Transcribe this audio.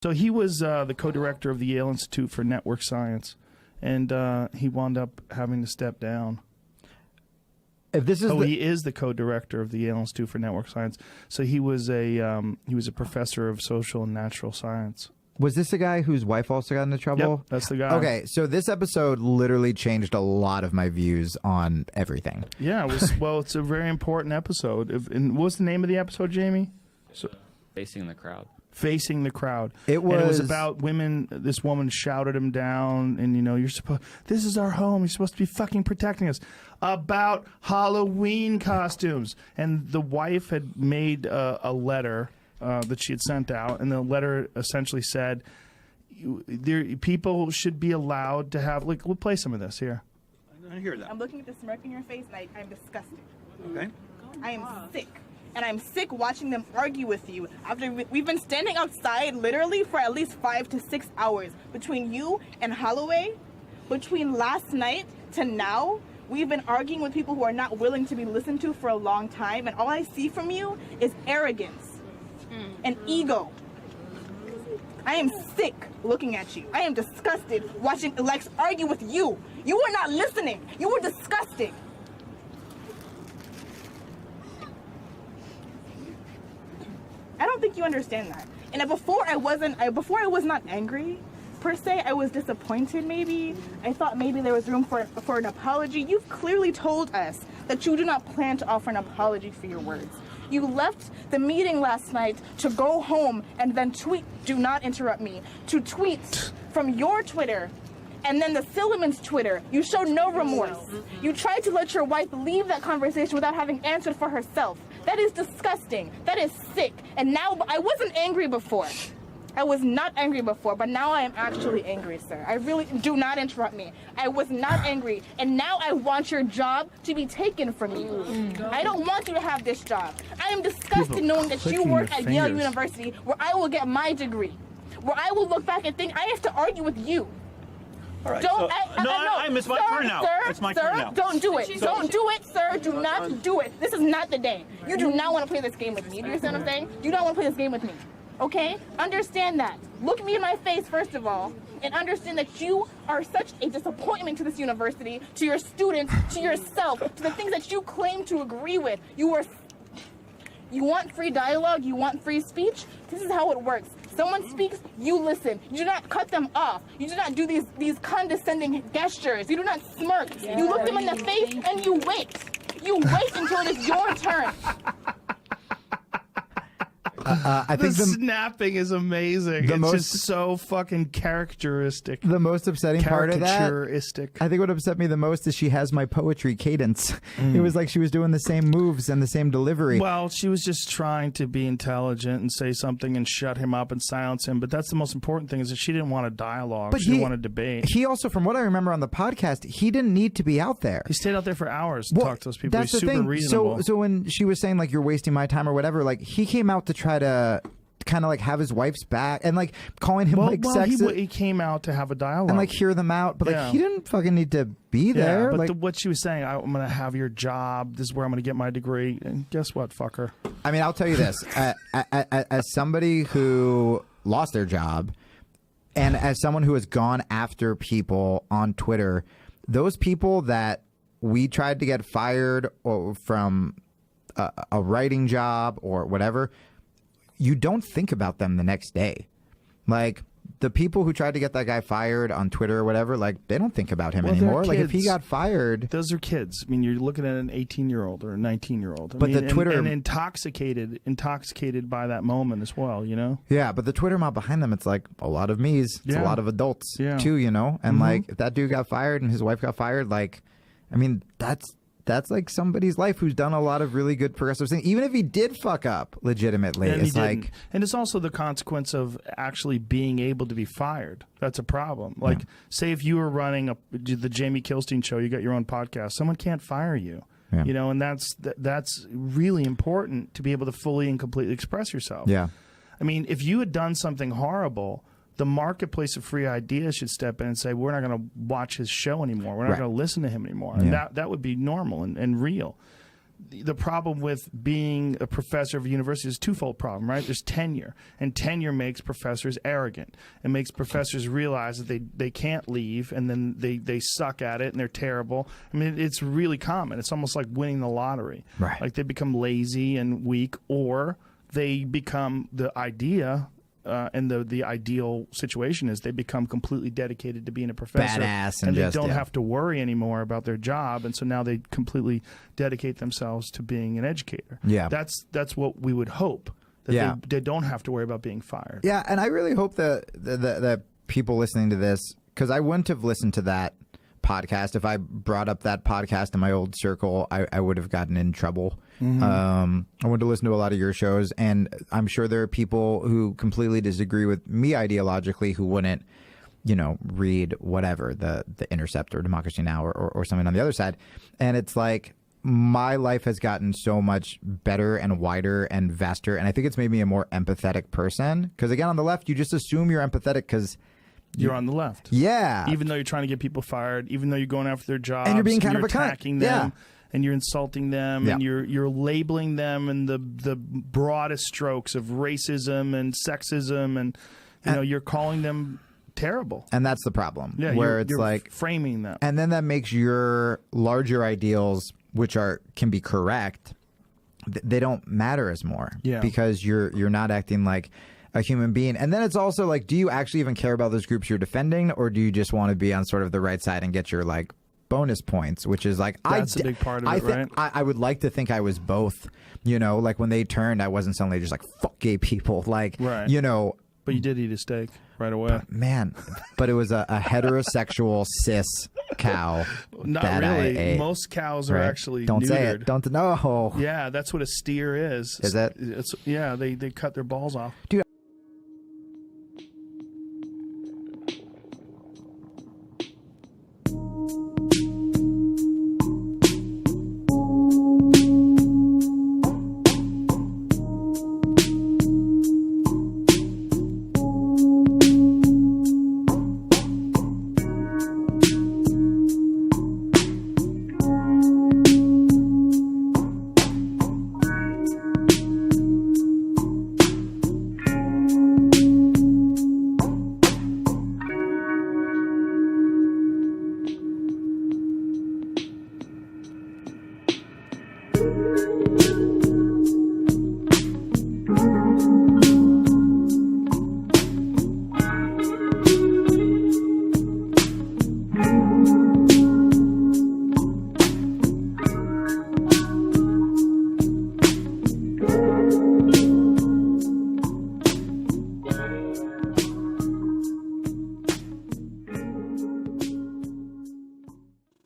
So he was the co-director of the Yale Institute for Network Science, and he wound up having to step down. If this is he is the co-director of the Yale Institute for Network Science. So he was a professor of social and natural science. Was this the guy whose wife also got into trouble? Yep, that's the guy. Okay, so this episode literally changed a lot of my views on everything. Yeah, it was. Well, it's a very important episode. And what's the name of the episode, Jamie? Facing the crowd. Facing the crowd. It was, and it was about women. This woman shouted him down, and you're supposed. This is our home. You're supposed to be fucking protecting us. About Halloween costumes, and the wife had made a letter that she had sent out, and the letter essentially said, people should be allowed to have. Like, we'll play some of this here. I hear that. I'm looking at the smirk in your face, and I'm disgusted. Okay. I am sick. And I'm sick watching them argue with you after we've been standing outside literally for at least 5 to 6 hours. Between you and Holloway, between last night to now, we've been arguing with people who are not willing to be listened to for a long time. And all I see from you is arrogance and ego. I am sick looking at you. I am disgusted watching Lex argue with you. You were not listening. You were disgusting. I don't think you understand that. And before I was not angry, per se. I was disappointed maybe. I thought maybe there was room for an apology. You've clearly told us that you do not plan to offer an apology for your words. You left the meeting last night to go home and then tweet, do not interrupt me, to tweets from your Twitter and then the Silliman's Twitter. You showed no remorse. You tried to let your wife leave that conversation without having answered for herself. That is disgusting. That is sick. And now, I wasn't angry before. I was not angry before, but now I am actually angry, sir. I really, do not interrupt me. I was not angry, and now I want your job to be taken from you. I don't want you to have this job. I am disgusted knowing that you work at Yale University, where I will get my degree, where I will look back and think I have to argue with you. All right, Don't, it's my turn now. It's my turn now. Don't do it. Don't do it, sir. Do not do it. This is not the day. You do not want to play this game with me. Do you understand what I'm saying? You don't want to play this game with me. Okay? Understand that. Look me in my face, first of all, and understand that you are such a disappointment to this university, to your students, to yourself, to the things that you claim to agree with. You want free dialogue? You want free speech? This is how it works. Someone speaks, you listen. You do not cut them off. You do not do these condescending gestures. You do not smirk. Yeah. You look them in the face and you wait. You wait until it is your turn. I think the snapping is amazing. It's just so fucking characteristic. The most upsetting part of that, I think what upset me the most is she has my poetry cadence. It was like she was doing the same moves and the same delivery. Well, she was just trying to be intelligent and say something and shut him up and silence him. But that's the most important thing, is that she didn't want a dialogue. She didn't want a debate. He also, from what I remember on the podcast, he didn't need to be out there. He stayed out there for hours to talk to those people. That's He's super reasonable. So when she was saying, like, you're wasting my time or whatever, like, he came out to try to kind of like have his wife's back and like calling him sexist. He came out to have a dialogue and like hear them out, but like he didn't fucking need to be there. But like, what she was saying, I'm going to have your job. This is where I'm going to get my degree. And guess what, fucker? I mean, I'll tell you this: as somebody who lost their job, and as someone who has gone after people on Twitter, those people that we tried to get fired or from a writing job or whatever, you don't think about them the next day. Like, the people who tried to get that guy fired on Twitter or whatever, like, they don't think about him anymore. Like, if he got fired... Those are kids. I mean, you're looking at an 18-year-old or a 19-year-old. But the Twitter... And intoxicated by that moment as well, you know? Yeah, but the Twitter mob behind them, it's like a lot of me's. It's a lot of adults, too, you know? And, like, if that dude got fired and his wife got fired, like, I mean, that's like somebody's life who's done a lot of really good progressive things. Even if he did fuck up legitimately, it's like... And it's also the consequence of actually being able to be fired. That's a problem. Like, say if you were running the Jamie Kilstein show, you got your own podcast, someone can't fire you. Yeah. You know, and that's really important to be able to fully and completely express yourself. Yeah. I mean, if you had done something horrible, the marketplace of free ideas should step in and say, we're not going to watch his show anymore. We're not going to listen to him anymore. And that would be normal and real. the problem with being a professor of a university is a twofold problem, right? There's tenure, and tenure makes professors arrogant. It makes professors realize that they can't leave, and then they suck at it, and they're terrible. I mean, it's really common. It's almost like winning the lottery. Right. Like they become lazy and weak, or they become the idea. And the ideal situation is they become completely dedicated to being a professor, Badass and they just, don't yeah. have to worry anymore about their job, and so now they completely dedicate themselves to being an educator. Yeah. That's what we would hope, that Yeah. they don't have to worry about being fired. Yeah, and I really hope that people listening to this, because I wouldn't have listened to that podcast if I brought up that podcast in my old circle. I would have gotten in trouble. I went to listen to a lot of your shows, and I'm sure there are people who completely disagree with me ideologically who wouldn't, read whatever, the Intercept or Democracy Now! or something on the other side. And it's like, my life has gotten so much better and wider and vaster, and I think it's made me a more empathetic person. Because again, on the left, you just assume you're empathetic because You're on the left. yeah, Even though you're trying to get people fired, even though you're going after their jobs, And you're being kind of a cunt. attacking them, Yeah. and you're insulting them, Yeah. and you're labeling them in the broadest strokes of racism and sexism, and you're calling them terrible. and that's the problem. Yeah, where you're like framing them. and then that makes your larger ideals, which can be correct, they don't matter as more. Yeah. Because you're not acting like a human being. And then it's also like, do you actually even care about those groups you're defending, or do you just want to be on sort of the right side and get your like bonus points, which is like That's a big part of it, right? I would like to think I was both. Like when they turned, I wasn't suddenly just like fuck gay people, like Right. But you did eat a steak right away. man. But it was a heterosexual cis cow. Not that I really. ate. Most cows are Right? actually Don't neutered. say it. Don't know. Yeah, that's what a steer is. Is it? It's, yeah, they cut their balls off. Dude,